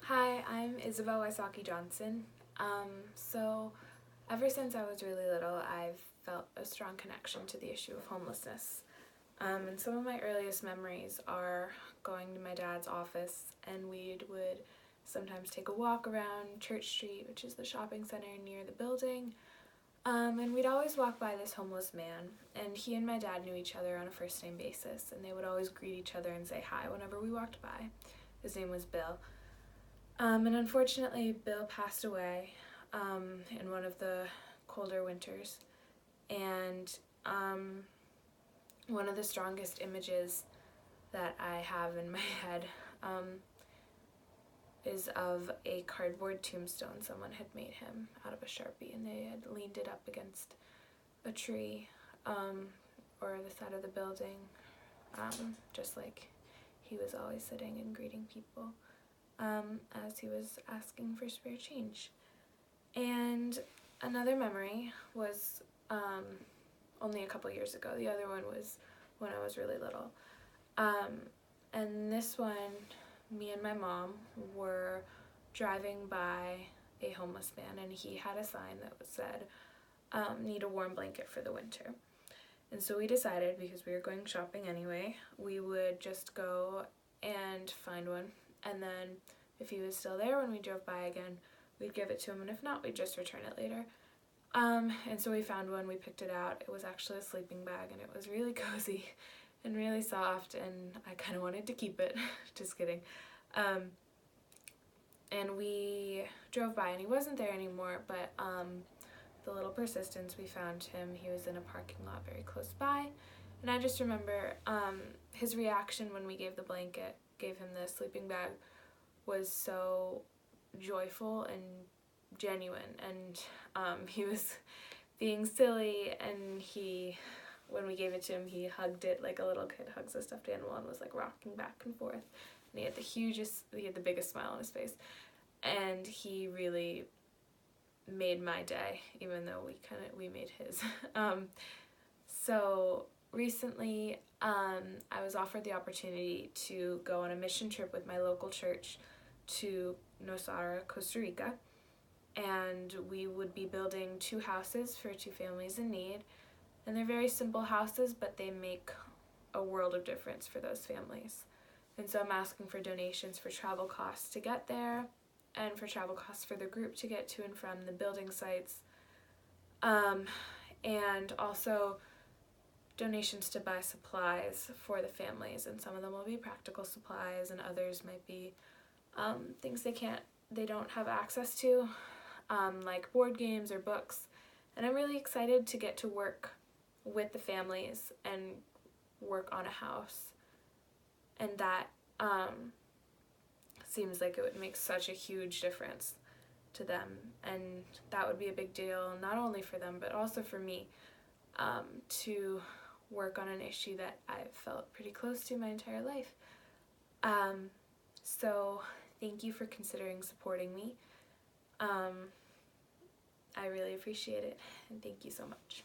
Hi, I'm Isabel Wysockey-Johnson. So ever since I was really little, I've felt a strong connection to the issue of homelessness. And some of my earliest memories are going to my dad's office, and we would sometimes take a walk around Church Street, which is the shopping center near the building. And we'd always walk by this homeless man, and he and my dad knew each other on a first name basis, and they would always greet each other and say hi whenever we walked by. His name was Bill. And unfortunately, Bill passed away in one of the colder winters, and one of the strongest images that I have in my head is of a cardboard tombstone someone had made him out of a Sharpie, and they had leaned it up against a tree or the side of the building, just like he was always sitting and greeting people as he was asking for spare change. And another memory was only a couple years ago. The other one was when I was really little. And this one, me and my mom were driving by a homeless man, and he had a sign that said, need a warm blanket for the winter. And so we decided, because we were going shopping anyway, we would just go and find one, and then if he was still there when we drove by again, we'd give it to him, and if not, we'd just return it later. And so we found one, we picked it out. It was actually a sleeping bag, and it was really cozy and really soft, and I kind of wanted to keep it. Just kidding. And we drove by, and he wasn't there anymore, but with a little persistence, we found him. He was in a parking lot very close by, and I just remember his reaction when we gave him the sleeping bag was so joyful and genuine, and he was being silly, and when we gave it to him, he hugged it like a little kid hugs a stuffed animal and was like rocking back and forth, and he had the biggest smile on his face, and he really made my day, even though we made his. So recently I was offered the opportunity to go on a mission trip with my local church to Costa Rica, and we would be building 2 houses for 2 families in need, and they're very simple houses, but they make a world of difference for those families. And so I'm asking for donations for travel costs to get there, and for travel costs for the group to get to and from the building sites, and also donations to buy supplies for the families, and some of them will be practical supplies, and others might be things they don't have access to, like board games or books. And I'm really excited to get to work with the families and work on a house, and that seems like it would make such a huge difference to them, and that would be a big deal, not only for them but also for me, to work on an issue that I've felt pretty close to my entire life. So thank you for considering supporting me. I really appreciate it, and thank you so much.